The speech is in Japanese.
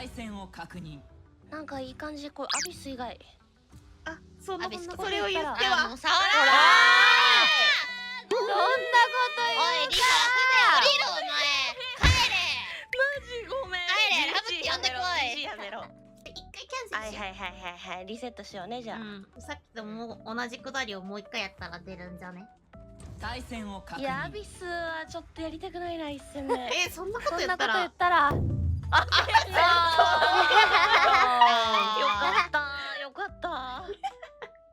対戦を確認。なんかいい感じでこうアビス以外。あ、そのアビスそれを言ってあはもう触らない。どんなこと言おいリサ船降りるお前。帰れ。ごめん。帰れラブって呼んでこい。やめろ。一回キャンセルしよはいリセットしようねじゃあ。さっきともう同じくだりをもう一回やったら出るんじゃね。対戦を確いやア認。ビスはちょっとやりたくないな一戦目。そんなことそんなこと言ったら。言ったら。よかっ